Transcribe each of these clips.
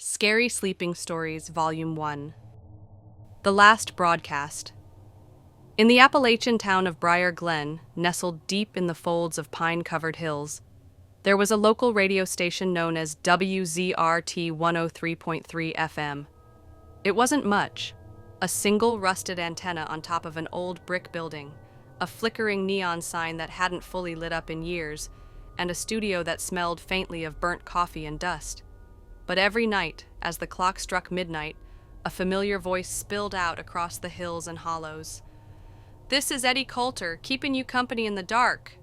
Scary Sleeping Stories, Volume 1. The Last Broadcast. In the Appalachian town of Briar Glen, nestled deep in the folds of pine-covered hills, there was a local radio station known as WZRT 103.3 FM. It wasn't much. A single rusted antenna on top of an old brick building, a flickering neon sign that hadn't fully lit up in years, and a studio that smelled faintly of burnt coffee and dust. But every night, as the clock struck midnight, a familiar voice spilled out across the hills and hollows. "This is Eddie Coulter, keeping you company in the dark."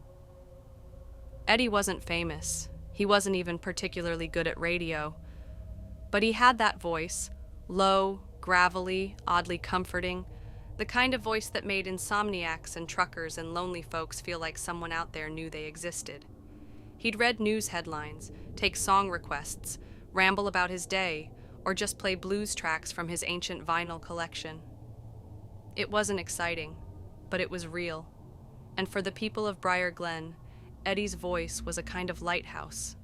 Eddie wasn't famous. He wasn't even particularly good at radio. But he had that voice, low, gravelly, oddly comforting, the kind of voice that made insomniacs and truckers and lonely folks feel like someone out there knew they existed. He'd read news headlines, take song requests, ramble about his day, or just play blues tracks from his ancient vinyl collection. It wasn't exciting, but it was real. And for the people of Briar Glen, Eddie's voice was a kind of lighthouse.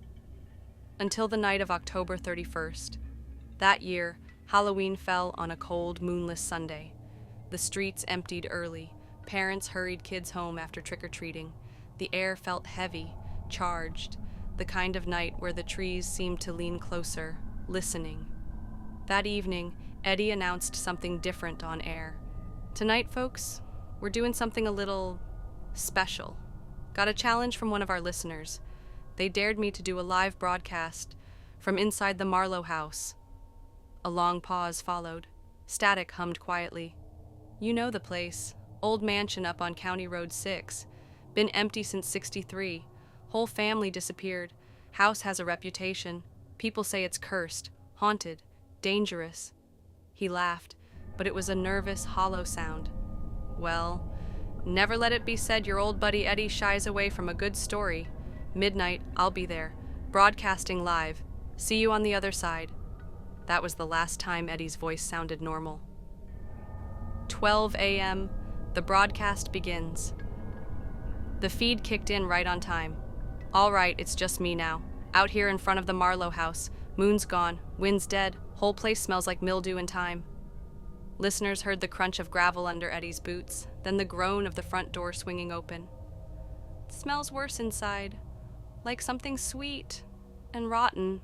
Until the night of October 31st. That year, Halloween fell on a cold, moonless Sunday. The streets emptied early. Parents hurried kids home after trick-or-treating. The air felt heavy, charged, the kind of night where the trees seemed to lean closer, listening. That evening, Eddie announced something different on air. "Tonight, folks, we're doing something a little special. Got a challenge from one of our listeners. They dared me to do a live broadcast from inside the Marlowe house." A long pause followed. Static hummed quietly. "You know the place. Old mansion up on County Road 6. Been empty since '63. Whole family disappeared. House has a reputation. People say it's cursed, haunted, dangerous." He laughed, but it was a nervous, hollow sound. "Well, never let it be said your old buddy Eddie shies away from a good story. Midnight, I'll be there, broadcasting live. See you on the other side." That was the last time Eddie's voice sounded normal. 12 a.m., the broadcast begins. The feed kicked in right on time. "All right, it's just me now. Out here in front of the Marlowe house. Moon's gone, wind's dead, whole place smells like mildew and thyme." Listeners heard the crunch of gravel under Eddie's boots, then the groan of the front door swinging open. "It smells worse inside, like something sweet and rotten.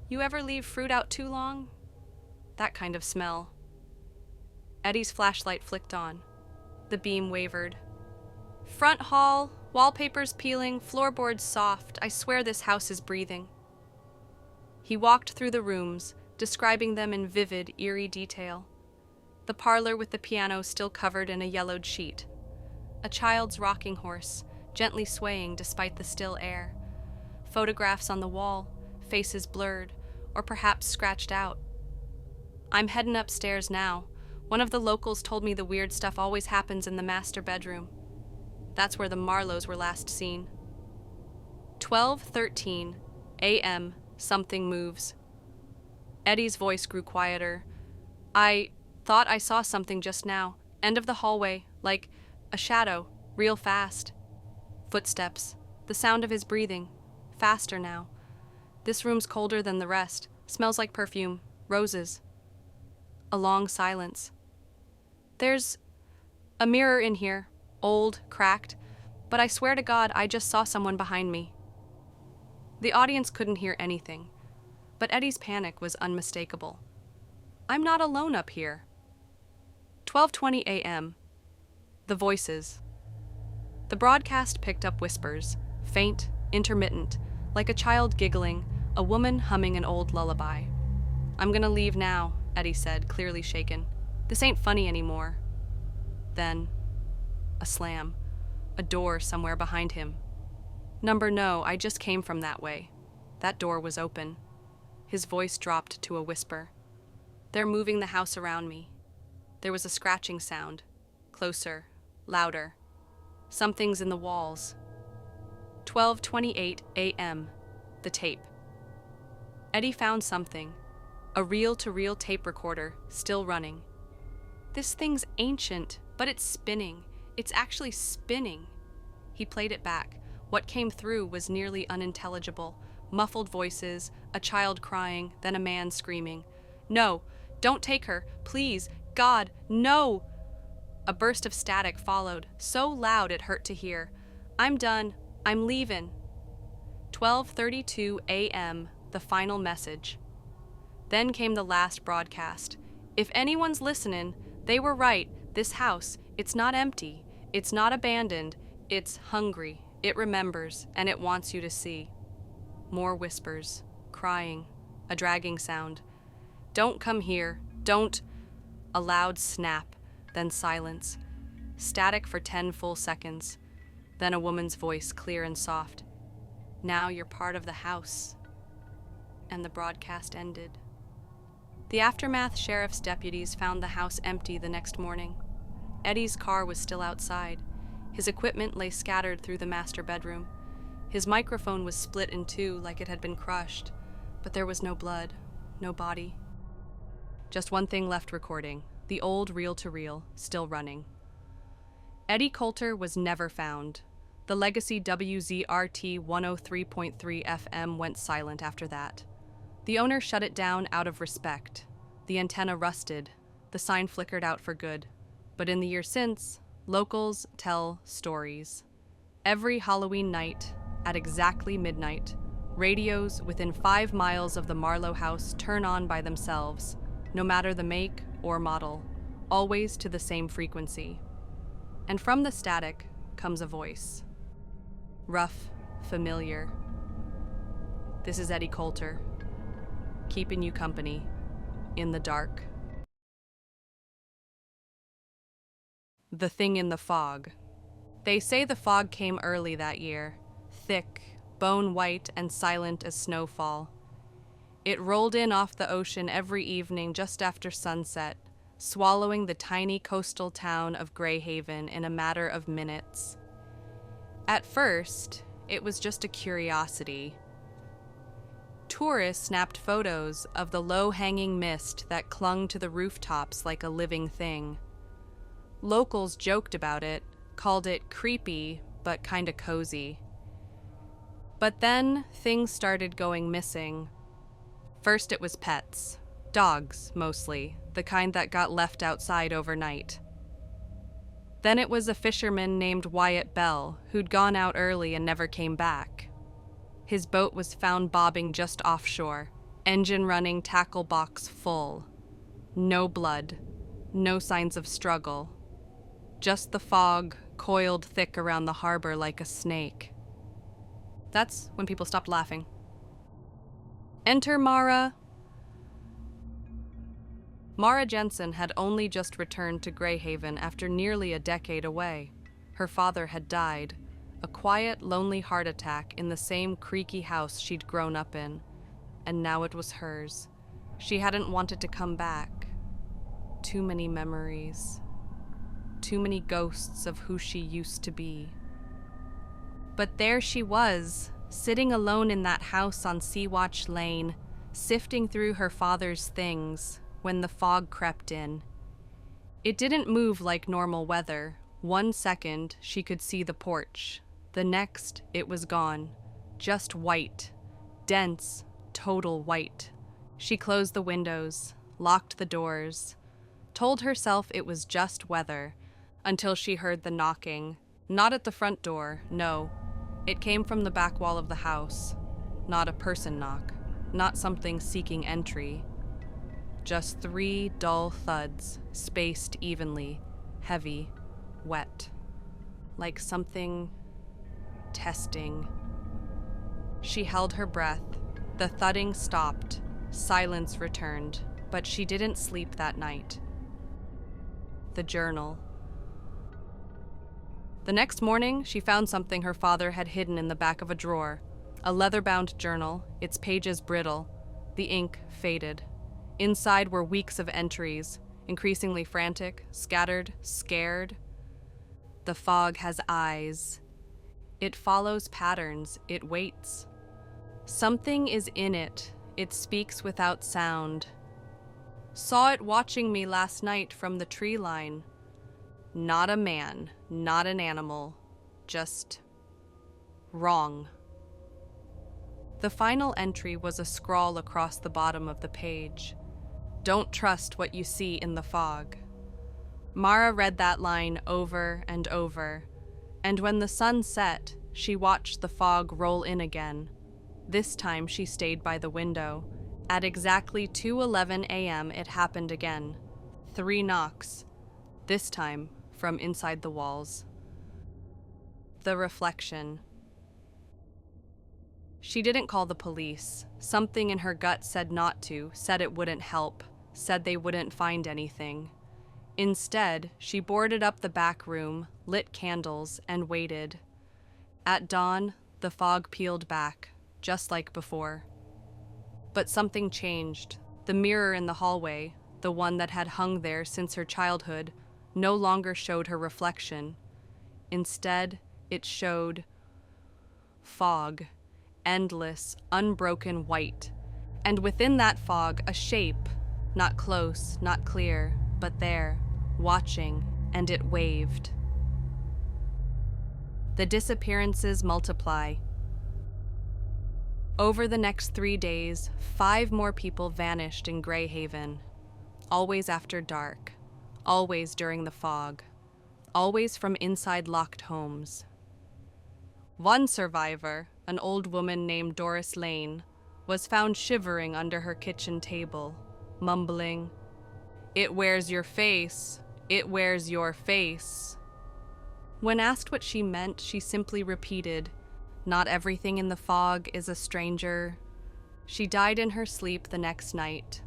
You ever leave fruit out too long? That kind of smell." Eddie's flashlight flicked on. The beam wavered. "Front hall, wallpaper's peeling, floorboards soft. I swear this house is breathing." He walked through the rooms, describing them in vivid, eerie detail. The parlor with the piano still covered in a yellowed sheet. A child's rocking horse, gently swaying despite the still air. Photographs on the wall, faces blurred, or perhaps scratched out. "I'm heading upstairs now. One of the locals told me the weird stuff always happens in the master bedroom. That's where the Marlowes were last seen." 12:13 a.m. Something moves. Eddie's voice grew quieter. "I thought I saw something just now. End of the hallway, like a shadow, real fast." Footsteps. The sound of his breathing. Faster now. "This room's colder than the rest. Smells like perfume. Roses." A long silence. "There's a mirror in here. Old, cracked, but I swear to God I just saw someone behind me." The audience couldn't hear anything, but Eddie's panic was unmistakable. "I'm not alone up here." 12:20 a.m. The voices. The broadcast picked up whispers, faint, intermittent, like a child giggling, a woman humming an old lullaby. "I'm gonna leave now," Eddie said, clearly shaken. "This ain't funny anymore." Then a slam. A door somewhere behind him. "Number no, I just came from that way." That door was open. His voice dropped to a whisper. "They're moving the house around me." There was a scratching sound. Closer. Louder. Something's in the walls. 12:28 a.m. The tape. Eddie found something. A reel-to-reel tape recorder, still running. "This thing's ancient, but it's spinning. It's actually spinning." He played it back. What came through was nearly unintelligible, Muffled voices, a child crying, then a man screaming, "No, don't take her, please, God, no!" A burst of static followed, so loud it hurt to hear. "I'm done, I'm leavin'." 12:32 a.m., the final message. Then came the last broadcast. "If anyone's listenin', they were right. This house, it's not empty. It's not abandoned. It's hungry. It remembers, and it wants you to see." More whispers, crying, a dragging sound. "Don't come here. Don't." A loud snap, then silence. Static for 10 full seconds. Then a woman's voice, clear and soft. "Now you're part of the house." And the broadcast ended. The Aftermath sheriff's deputies found the house empty the next morning. Eddie's car was still outside. His equipment lay scattered through the master bedroom. His microphone was split in two like it had been crushed, but there was no blood, no body. Just one thing left recording, the old reel-to-reel, still running. Eddie Coulter was never found. The legacy WZRT 103.3 FM went silent after that. The owner shut it down out of respect. The antenna rusted. The sign flickered out for good. But in the years since, locals tell stories. Every Halloween night, at exactly midnight, radios within 5 miles of the Marlowe house turn on by themselves, no matter the make or model, always to the same frequency. And from the static comes a voice. Rough, familiar. This is Eddie Coulter, keeping you company in the dark. The Thing in the Fog. They say the fog came early that year, thick, bone-white, and silent as snowfall. It rolled in off the ocean every evening just after sunset, swallowing the tiny coastal town of Greyhaven in a matter of minutes. At first, it was just a curiosity. Tourists snapped photos of the low-hanging mist that clung to the rooftops like a living thing. Locals joked about it, called it creepy, but kinda cozy. But then, things started going missing. First it was pets. Dogs, mostly, the kind that got left outside overnight. Then it was a fisherman named Wyatt Bell, who'd gone out early and never came back. His boat was found bobbing just offshore, engine running, tackle box full. No blood, no signs of struggle. Just the fog, coiled thick around the harbor like a snake. That's when people stopped laughing. Enter Mara. Mara Jensen had only just returned to Greyhaven after nearly a decade away. Her father had died, a quiet, lonely heart attack in the same creaky house she'd grown up in, and now it was hers. She hadn't wanted to come back. Too many memories. Too many ghosts of who she used to be. But there she was, sitting alone in that house on Seawatch Lane, sifting through her father's things, when the fog crept in. It didn't move like normal weather. 1 second, she could see the porch. The next, it was gone. Just white. Dense, total white. She closed the windows, locked the doors, told herself it was just weather, until she heard the knocking. Not at the front door, no. It came from the back wall of the house. Not a person knock. Not something seeking entry. Just 3 dull thuds, spaced evenly, heavy, wet. Like something testing. She held her breath. The thudding stopped. Silence returned, but she didn't sleep that night. The journal. The next morning, she found something her father had hidden in the back of a drawer. A leather-bound journal, its pages brittle, the ink faded. Inside were weeks of entries, increasingly frantic, scattered, scared. The fog has eyes. It follows patterns, it waits. Something is in it. It speaks without sound. Saw it watching me last night from the tree line. Not a man, not an animal, just wrong. The final entry was a scrawl across the bottom of the page. "Don't trust what you see in the fog." Mara read that line over and over, and when the sun set, she watched the fog roll in again. This time she stayed by the window. At exactly 2:11 a.m. it happened again. 3 knocks, this time from inside the walls. The reflection. She didn't call the police. Something in her gut said not to, said it wouldn't help, said they wouldn't find anything. Instead, she boarded up the back room, lit candles, and waited. At dawn, the fog peeled back, just like before. But something changed. The mirror in the hallway, the one that had hung there since her childhood, no longer showed her reflection. Instead, it showed fog, endless, unbroken white. And within that fog, a shape, not close, not clear, but there, watching, and it waved. The disappearances multiply. Over the next 3 days, 5 more people vanished in Greyhaven. Always after dark, always during the fog, always from inside locked homes. One survivor, an old woman named Doris Lane, was found shivering under her kitchen table, mumbling, "It wears your face, it wears your face." When asked what she meant, she simply repeated, "Not everything in the fog is a stranger." She died in her sleep the next night.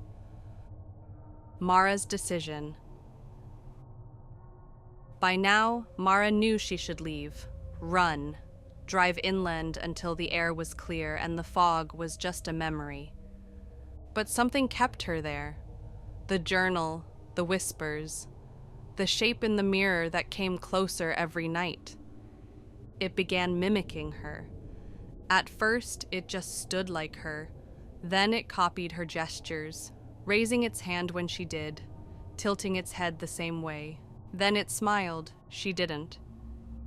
Mara's decision. By now, Mara knew she should leave, run, drive inland until the air was clear and the fog was just a memory. But something kept her there. The journal, the whispers, the shape in the mirror that came closer every night. It began mimicking her. At first, it just stood like her. Then it copied her gestures, raising its hand when she did, tilting its head the same way. Then it smiled, she didn't.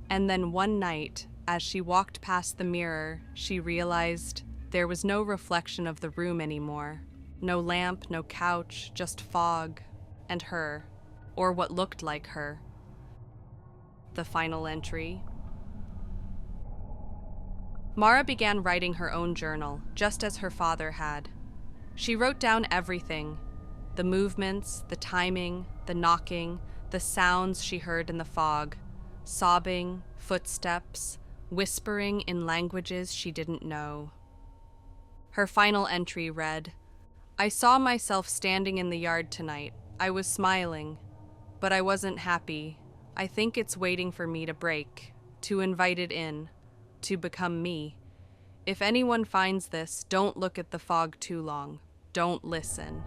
And then one night, as she walked past the mirror, she realized there was no reflection of the room anymore. No lamp, no couch, just fog, and her, or what looked like her. The final entry. Mara began writing her own journal, just as her father had. She wrote down everything, the movements, the timing, the knocking, the sounds she heard in the fog, sobbing, footsteps, whispering in languages she didn't know. Her final entry read, "I saw myself standing in the yard tonight. I was smiling, but I wasn't happy. I think it's waiting for me to break, to invite it in, to become me. If anyone finds this, don't look at the fog too long. Don't listen.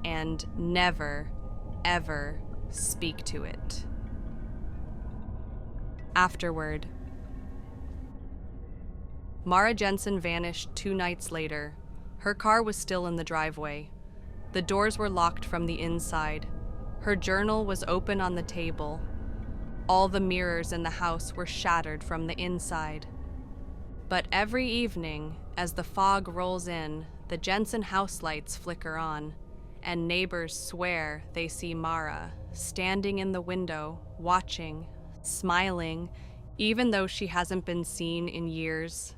And never, ever speak to it." Afterward. Mara Jensen vanished 2 nights later. Her car was still in the driveway. The doors were locked from the inside. Her journal was open on the table. All the mirrors in the house were shattered from the inside. But every evening, as the fog rolls in, the Jensen house lights flicker on, and neighbors swear they see Mara, standing in the window, watching, smiling, even though she hasn't been seen in years.